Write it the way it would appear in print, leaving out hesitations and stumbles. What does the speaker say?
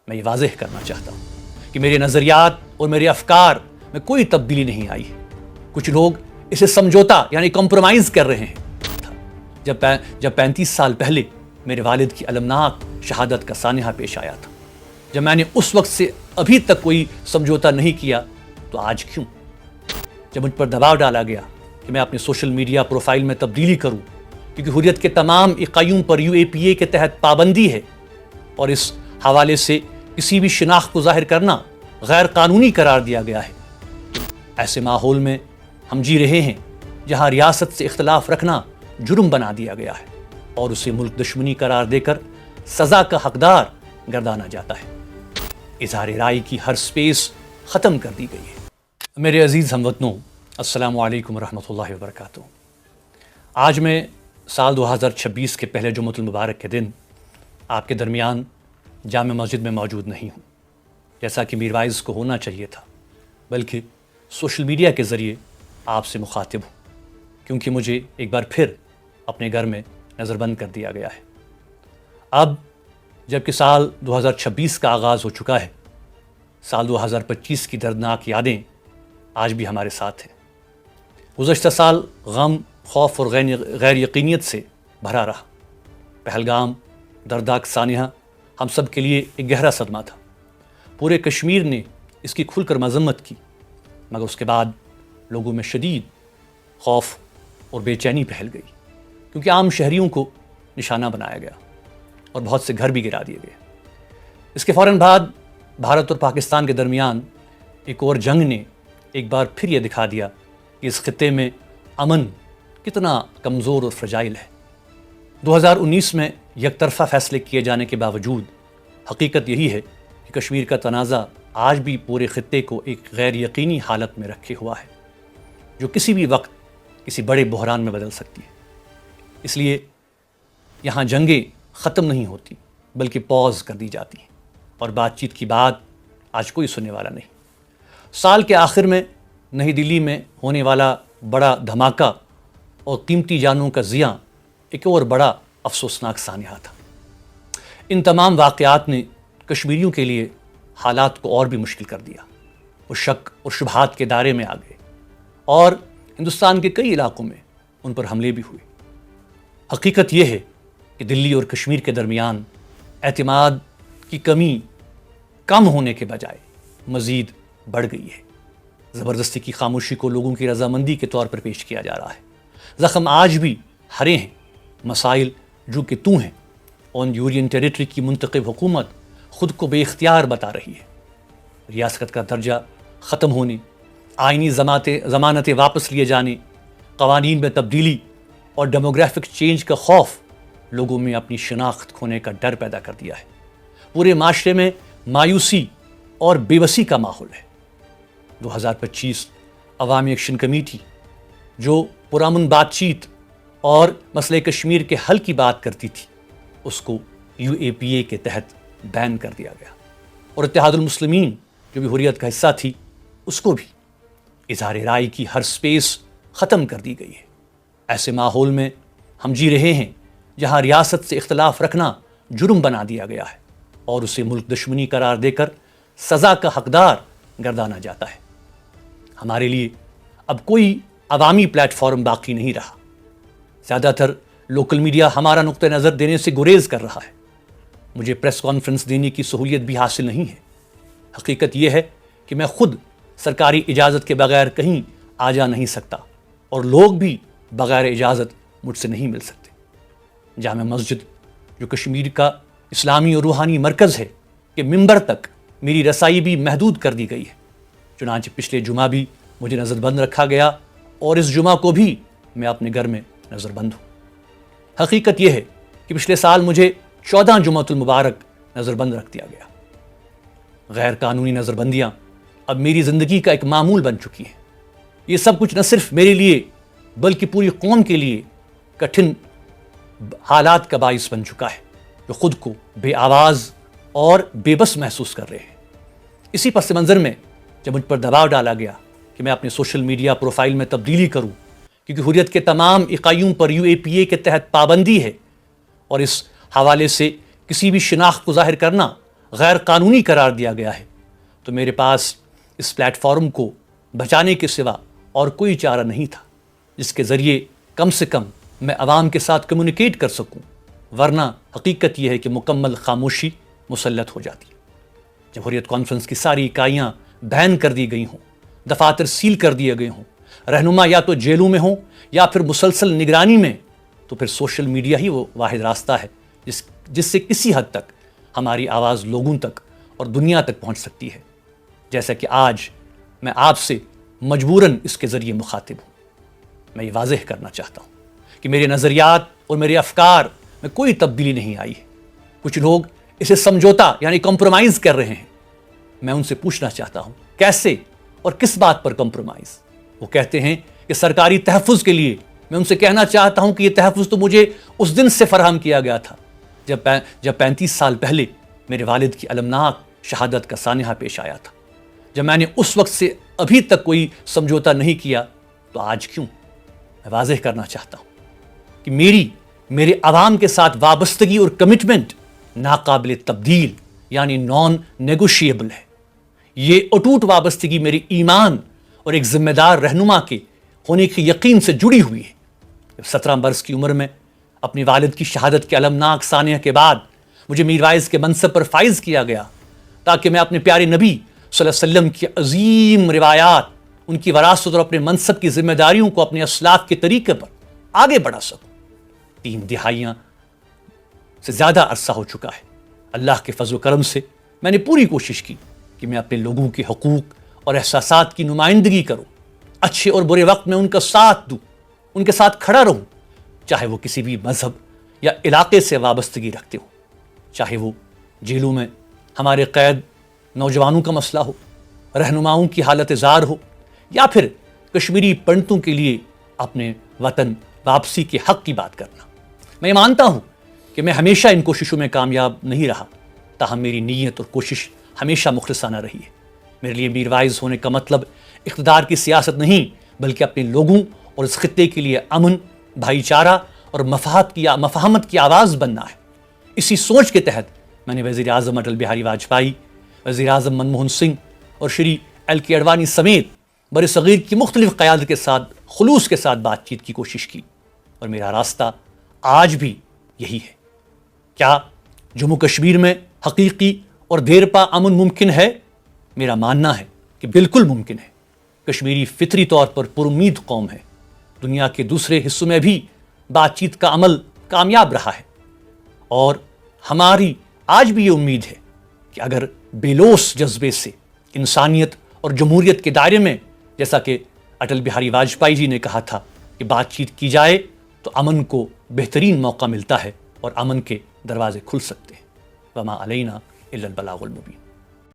میں یہ واضح کرنا چاہتا ہوں کہ میرے نظریات اور میرے افکار میں کوئی تبدیلی نہیں آئی ہے۔ کچھ لوگ اسے سمجھوتا یعنی کمپرومائز کر رہے ہیں۔ جب 35 سال پہلے میرے والد کی المناک شہادت کا سانحہ پیش آیا تھا، جب میں نے اس وقت سے ابھی تک کوئی سمجھوتا نہیں کیا، تو آج کیوں؟ جب مجھ پر دباؤ ڈالا گیا کہ میں اپنے سوشل میڈیا پروفائل میں تبدیلی کروں کیونکہ حریت کے تمام اکائیوں پر UAPA کے تحت پابندی ہے اور اس حوالے سے کسی بھی شناخت کو ظاہر کرنا غیر قانونی قرار دیا گیا ہے، ایسے ماحول میں ہم جی رہے ہیں جہاں ریاست سے اختلاف رکھنا جرم بنا دیا گیا ہے اور اسے ملک دشمنی قرار دے کر سزا کا حقدار گردانا جاتا ہے۔ اظہار رائے کی ہر سپیس ختم کر دی گئی ہے۔ میرے عزیز ہم وطنوں، السلام علیکم ورحمۃ اللہ وبرکاتہ۔ آج میں سال 2026 کے پہلے جمعۃ المبارک کے دن آپ کے درمیان جامع مسجد میں موجود نہیں ہوں جیسا کہ میروائز کو ہونا چاہیے تھا، بلکہ سوشل میڈیا کے ذریعے آپ سے مخاطب ہوں، کیونکہ مجھے ایک بار پھر اپنے گھر میں نظر بند کر دیا گیا ہے۔ اب جب کہ سال 2026 کا آغاز ہو چکا ہے، سال 2025 کی دردناک یادیں آج بھی ہمارے ساتھ ہیں۔ گزشتہ سال غم، خوف اور غیر یقینیت سے بھرا رہا۔ پہلگام دردناک سانحہ ہم سب کے لیے ایک گہرا صدمہ تھا۔ پورے کشمیر نے اس کی کھل کر مذمت کی، مگر اس کے بعد لوگوں میں شدید خوف اور بے چینی پھیل گئی، کیونکہ عام شہریوں کو نشانہ بنایا گیا اور بہت سے گھر بھی گرا دیے گئے۔ اس کے فوراً بعد بھارت اور پاکستان کے درمیان ایک اور جنگ نے ایک بار پھر یہ دکھا دیا کہ اس خطے میں امن کتنا کمزور اور فرجائل ہے۔ 2019 میں یک طرفہ فیصلے کیے جانے کے باوجود حقیقت یہی ہے کہ کشمیر کا تنازع آج بھی پورے خطے کو ایک غیر یقینی حالت میں رکھے ہوا ہے، جو کسی بھی وقت کسی بڑے بحران میں بدل سکتی ہے۔ اس لیے یہاں جنگیں ختم نہیں ہوتی بلکہ پاز کر دی جاتی ہیں اور بات چیت کی بات آج کوئی سننے والا نہیں۔ سال کے آخر میں نئی دلی میں ہونے والا بڑا دھماکہ اور قیمتی جانوں کا ضیاع ایک اور بڑا افسوسناک سانحہ تھا۔ ان تمام واقعات نے کشمیریوں کے لیے حالات کو اور بھی مشکل کر دیا۔ وہ شک اور شبہات کے دائرے میں آ گئے اور ہندوستان کے کئی علاقوں میں ان پر حملے بھی ہوئے۔ حقیقت یہ ہے کہ دلی اور کشمیر کے درمیان اعتماد کی کمی کم ہونے کے بجائے مزید بڑھ گئی ہے۔ زبردستی کی خاموشی کو لوگوں کی رضامندی کے طور پر پیش کیا جا رہا ہے۔ زخم آج بھی ہرے ہیں، مسائل جو کہ تو ہیں۔ آن یونین ٹیریٹری کی منتخب حکومت خود کو بے اختیار بتا رہی ہے۔ ریاست کا درجہ ختم ہونے، آئینی ضمانتیں واپس لیے جانے، قوانین میں تبدیلی اور ڈیموگرافک چینج کا خوف لوگوں میں اپنی شناخت کھونے کا ڈر پیدا کر دیا ہے۔ پورے معاشرے میں مایوسی اور بے بسی کا ماحول ہے۔ 2025 عوامی ایکشن کمیٹی جو پرامن بات چیت اور مسئلہ کشمیر کے حل کی بات کرتی تھی، اس کو UAPA کے تحت بین کر دیا گیا، اور اتحاد المسلمین جو بھی حریت کا حصہ تھی، اس کو بھی اظہار رائے کی ہر سپیس ختم کر دی گئی ہے۔ ایسے ماحول میں ہم جی رہے ہیں جہاں ریاست سے اختلاف رکھنا جرم بنا دیا گیا ہے اور اسے ملک دشمنی قرار دے کر سزا کا حقدار گردانا جاتا ہے۔ ہمارے لیے اب کوئی عوامی پلیٹ فارم باقی نہیں رہا۔ زیادہ تر لوکل میڈیا ہمارا نقطہ نظر دینے سے گریز کر رہا ہے۔ مجھے پریس کانفرنس دینے کی سہولیت بھی حاصل نہیں ہے۔ حقیقت یہ ہے کہ میں خود سرکاری اجازت کے بغیر کہیں آ جا نہیں سکتا اور لوگ بھی بغیر اجازت مجھ سے نہیں مل سکتے۔ جامع مسجد جو کشمیر کا اسلامی اور روحانی مرکز ہے کہ ممبر تک میری رسائی بھی محدود کر دی گئی ہے۔ چنانچہ پچھلے جمعہ بھی مجھے نظر بند رکھا گیا اور اس جمعہ کو بھی میں اپنے گھر میں نظر بند ہوں۔ حقیقت یہ ہے کہ پچھلے سال مجھے 14 جمعۃ المبارک نظر بند رکھ دیا گیا۔ غیر قانونی نظر بندیاں اب میری زندگی کا ایک معمول بن چکی ہیں۔ یہ سب کچھ نہ صرف میرے لیے بلکہ پوری قوم کے لیے کٹھن حالات کا باعث بن چکا ہے، جو خود کو بے آواز اور بے بس محسوس کر رہے ہیں۔ اسی پس منظر میں جب مجھ پر دباؤ ڈالا گیا کہ میں اپنے سوشل میڈیا پروفائل میں تبدیلی کروں کیونکہ حریت کے تمام اکائیوں پر UAPA کے تحت پابندی ہے اور اس حوالے سے کسی بھی شناخت کو ظاہر کرنا غیر قانونی قرار دیا گیا ہے تو میرے پاس اس پلیٹ فارم کو بچانے کے سوا اور کوئی چارہ نہیں تھا جس کے ذریعے کم سے کم میں عوام کے ساتھ کمیونیکیٹ کر سکوں، ورنہ حقیقت یہ ہے کہ مکمل خاموشی مسلط ہو جاتی ہے۔ جمہوریت کانفرنس کی ساری اکائیاں بین کر دی گئی ہوں، دفاتر سیل کر دیے گئے ہوں، رہنما یا تو جیلوں میں ہوں یا پھر مسلسل نگرانی میں، تو پھر سوشل میڈیا ہی وہ واحد راستہ ہے جس سے کسی حد تک ہماری آواز لوگوں تک اور دنیا تک پہنچ سکتی ہے، جیسا کہ آج میں آپ سے مجبوراً اس کے ذریعے مخاطب ہوں۔ میں یہ واضح کرنا چاہتا ہوں کہ میرے نظریات اور میرے افکار میں کوئی تبدیلی نہیں آئی ہے۔ کچھ لوگ اسے سمجھوتا یعنی کمپرومائز کر رہے ہیں۔ میں ان سے پوچھنا چاہتا ہوں کیسے اور کس بات پر کمپرومائز؟ وہ کہتے ہیں کہ سرکاری تحفظ کے لیے۔ میں ان سے کہنا چاہتا ہوں کہ یہ تحفظ تو مجھے اس دن سے فراہم کیا گیا تھا جب 35 سال پہلے میرے والد کی المناک شہادت کا سانحہ پیش آیا تھا۔ جب میں نے اس وقت سے ابھی تک کوئی سمجھوتا نہیں کیا تو آج کیوں؟ میں واضح کرنا چاہتا ہوں کہ میرے عوام کے ساتھ وابستگی اور کمٹمنٹ ناقابل تبدیل یعنی نان نیگوشیبل ہے۔ یہ اٹوٹ وابستگی میرے ایمان اور ایک ذمہ دار رہنما کے ہونے کے یقین سے جڑی ہوئی ہے۔ 17 برس کی عمر میں اپنی والد کی شہادت کے المناک سانحہ کے بعد مجھے میروائز کے منصب پر فائز کیا گیا تاکہ میں اپنے پیارے نبی صلی اللہ علیہ وسلم کی عظیم روایات، ان کی وراثت اور اپنے منصب کی ذمہ داریوں کو اپنے اسلاف کے طریقے پر آگے بڑھا سکوں۔ 3 دہائیاں سے زیادہ عرصہ ہو چکا ہے۔ اللہ کے فضل و کرم سے میں نے پوری کوشش کی کہ میں اپنے لوگوں کے حقوق اور احساسات کی نمائندگی کروں، اچھے اور برے وقت میں ان کا ساتھ دوں، ان کے ساتھ کھڑا رہوں، چاہے وہ کسی بھی مذہب یا علاقے سے وابستگی رکھتے ہو، چاہے وہ جیلوں میں ہمارے قید نوجوانوں کا مسئلہ ہو، رہنماؤں کی حالت زار ہو، یا پھر کشمیری پنڈتوں کے لیے اپنے وطن واپسی کے حق کی بات کرنا۔ میں یہ مانتا ہوں کہ میں ہمیشہ ان کوششوں میں کامیاب نہیں رہا، تاہم میری نیت اور کوشش ہمیشہ مخلصانہ رہی ہے۔ میرے لیے میروائز ہونے کا مطلب اقتدار کی سیاست نہیں، بلکہ اپنے لوگوں اور اس خطے کے لیے امن، بھائی چارہ اور مفاہمت کی آواز بننا ہے۔ اسی سوچ کے تحت میں نے وزیر اعظم اٹل بہاری واجپئی، وزیر اعظم منموہن سنگھ اور شری ایل کے اڈوانی سمیت بر صغیر کی مختلف قیادت کے ساتھ خلوص کے ساتھ بات چیت کی کوشش کی، اور میرا راستہ آج بھی یہی ہے۔ کیا جموں کشمیر میں حقیقی اور دیرپا امن ممکن ہے؟ میرا ماننا ہے کہ بالکل ممکن ہے۔ کشمیری فطری طور پر پرامید قوم ہے۔ دنیا کے دوسرے حصوں میں بھی بات چیت کا عمل کامیاب رہا ہے، اور ہماری آج بھی یہ امید ہے کہ اگر بے لوث جذبے سے انسانیت اور جمہوریت کے دائرے میں، جیسا کہ اٹل بہاری واجپئی جی نے کہا تھا، کہ بات چیت کی جائے تو امن کو بہترین موقع ملتا ہے اور امن کے دروازے کھل سکتے ہیں۔ وما علینا الا البلاغ المبین۔